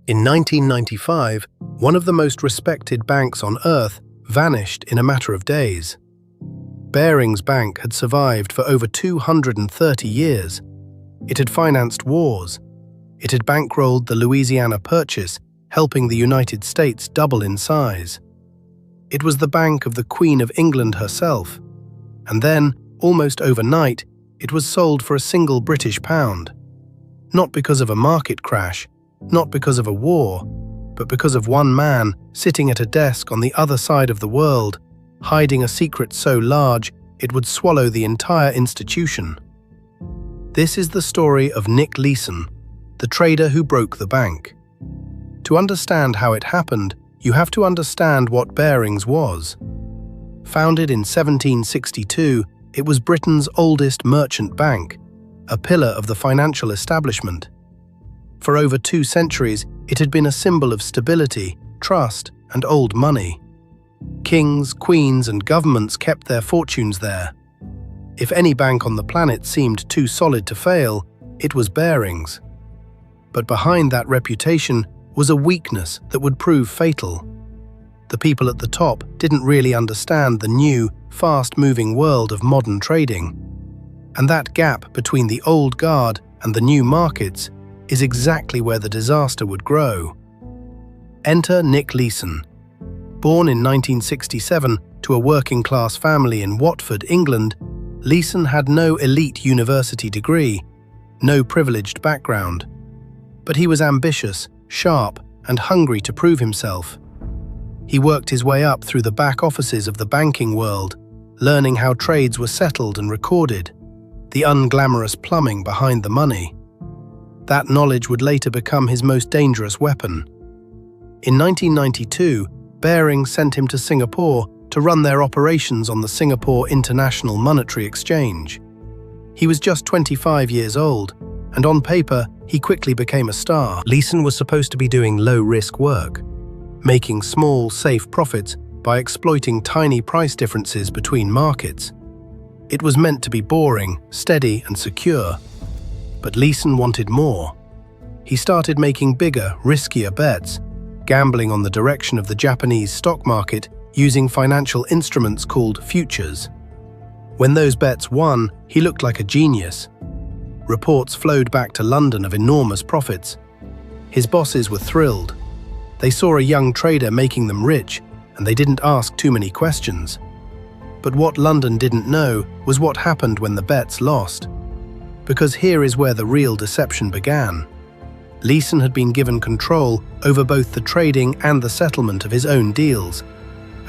In 1995, one of the most respected banks on earth vanished in a matter of days. Barings Bank had survived for over 230 years. It had financed wars. It had bankrolled the Louisiana Purchase, helping the United States double in size. It was the bank of the Queen of England herself. And then, almost overnight, it was sold for a single British pound. Not because of a market crash, not because of a war, but because of one man sitting at a desk on the other side of the world, hiding a secret so large it would swallow the entire institution. This is the story of Nick Leeson, the trader who broke the bank. To understand how it happened, you have to understand what Barings was. Founded in 1762, it was Britain's oldest merchant bank, a pillar of the financial establishment. For over 2 centuries, it had been a symbol of stability, trust, and old money. Kings, queens, and governments kept their fortunes there. If any bank on the planet seemed too solid to fail, it was Barings. But behind that reputation was a weakness that would prove fatal. The people at the top didn't really understand the new, fast-moving world of modern trading. And that gap between the old guard and the new markets is exactly where the disaster would grow. Enter Nick Leeson. Born in 1967 to a working-class family in Watford, England, Leeson had no elite university degree, no privileged background. But he was ambitious, sharp, and hungry to prove himself. He worked his way up through the back offices of the banking world, learning how trades were settled and recorded, the unglamorous plumbing behind the money. That knowledge would later become his most dangerous weapon. In 1992, Barings sent him to Singapore to run their operations on the Singapore International Monetary Exchange. He was just 25 years old, and on paper, he quickly became a star. Leeson was supposed to be doing low-risk work, making small, safe profits by exploiting tiny price differences between markets. It was meant to be boring, steady, and secure. But Leeson wanted more. He started making bigger, riskier bets, gambling on the direction of the Japanese stock market using financial instruments called futures. When those bets won, he looked like a genius. Reports flowed back to London of enormous profits. His bosses were thrilled. They saw a young trader making them rich, and they didn't ask too many questions. But what London didn't know was what happened when the bets lost. Because here is where the real deception began. Leeson had been given control over both the trading and the settlement of his own deals,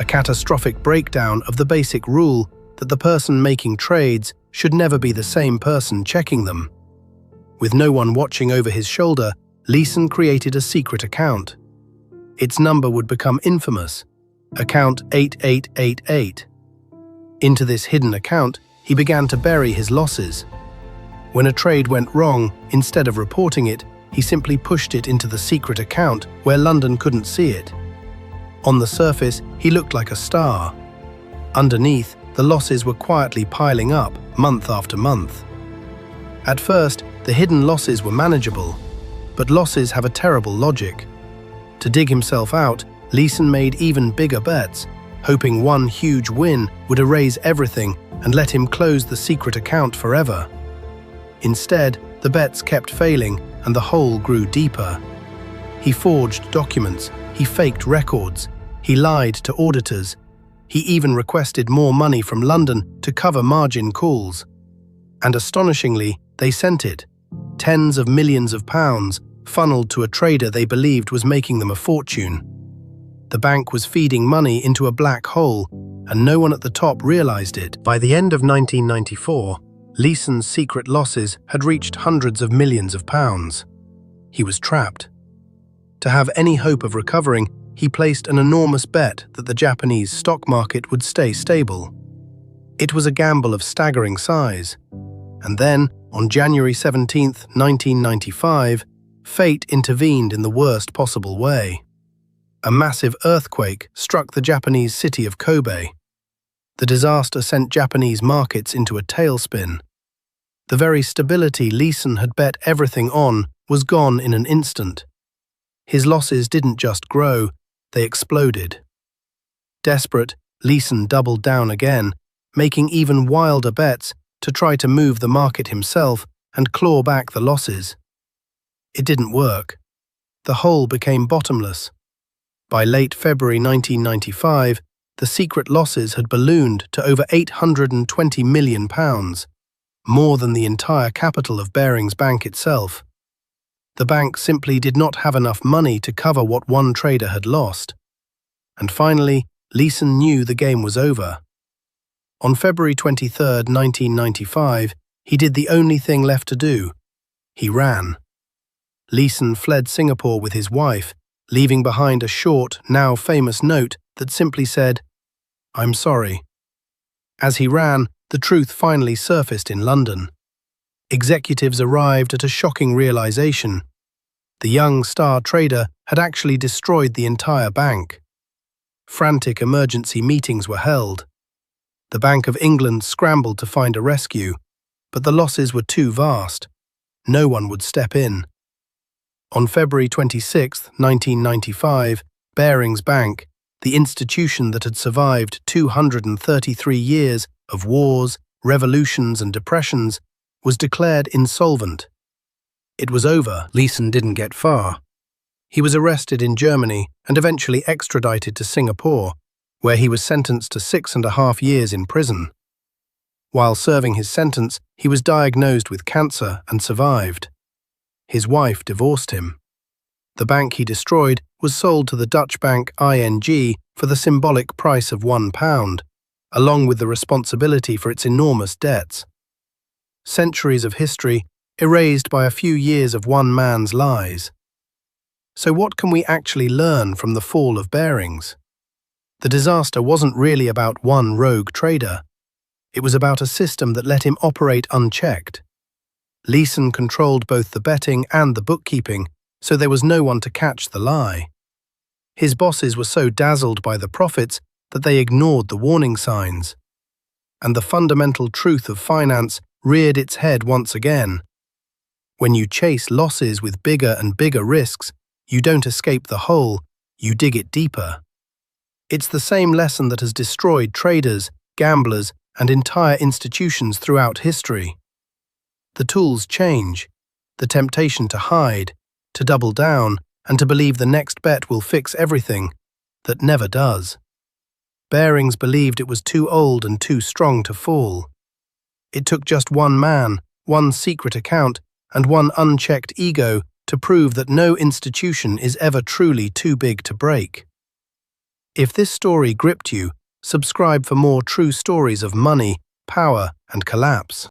a catastrophic breakdown of the basic rule that the person making trades should never be the same person checking them. With no one watching over his shoulder, Leeson created a secret account. Its number would become infamous, account 8888. Into this hidden account, he began to bury his losses. When a trade went wrong, instead of reporting it, he simply pushed it into the secret account where London couldn't see it. On the surface, he looked like a star. Underneath, the losses were quietly piling up, month after month. At first, the hidden losses were manageable, but losses have a terrible logic. To dig himself out, Leeson made even bigger bets, hoping one huge win would erase everything and let him close the secret account forever. Instead, the bets kept failing and the hole grew deeper. He forged documents, he faked records, he lied to auditors. He even requested more money from London to cover margin calls. And astonishingly, they sent it. Tens of millions of pounds funneled to a trader they believed was making them a fortune. The bank was feeding money into a black hole, and no one at the top realized it. By the end of 1994, Leeson's secret losses had reached hundreds of millions of pounds. He was trapped. To have any hope of recovering, he placed an enormous bet that the Japanese stock market would stay stable. It was a gamble of staggering size. And then, on January 17, 1995, fate intervened in the worst possible way. A massive earthquake struck the Japanese city of Kobe. The disaster sent Japanese markets into a tailspin. The very stability Leeson had bet everything on was gone in an instant. His losses didn't just grow, they exploded. Desperate, Leeson doubled down again, making even wilder bets to try to move the market himself and claw back the losses. It didn't work. The hole became bottomless. By late February 1995, the secret losses had ballooned to over £820 million, more than the entire capital of Barings Bank itself. The bank simply did not have enough money to cover what one trader had lost. And finally, Leeson knew the game was over. On February 23, 1995, he did the only thing left to do. He ran. Leeson fled Singapore with his wife, leaving behind a short, now famous note that simply said, "I'm sorry." As he ran, the truth finally surfaced in London. Executives arrived at a shocking realization. The young star trader had actually destroyed the entire bank. Frantic emergency meetings were held. The Bank of England scrambled to find a rescue, but the losses were too vast. No one would step in. On February 26, 1995, Barings Bank, the institution that had survived 233 years of wars, revolutions and depressions, was declared insolvent. It was over. Leeson didn't get far. He was arrested in Germany and eventually extradited to Singapore, where he was sentenced to 6.5 years in prison. While serving his sentence, he was diagnosed with cancer and survived. His wife divorced him. The bank he destroyed was sold to the Dutch bank ING for the symbolic price of £1, along with the responsibility for its enormous debts. Centuries of history erased by a few years of one man's lies. So what can we actually learn from the fall of Barings? The disaster wasn't really about one rogue trader. It was about a system that let him operate unchecked. Leeson controlled both the betting and the bookkeeping, so there was no one to catch the lie. His bosses were so dazzled by the profits that they ignored the warning signs. And the fundamental truth of finance reared its head once again. When you chase losses with bigger and bigger risks, you don't escape the hole, you dig it deeper. It's the same lesson that has destroyed traders, gamblers, and entire institutions throughout history. The tools change. The temptation to hide, to double down, and to believe the next bet will fix everything, that never does. Barings believed it was too old and too strong to fall. It took just one man, one secret account, and one unchecked ego to prove that no institution is ever truly too big to break. If this story gripped you, subscribe for more true stories of money, power, and collapse.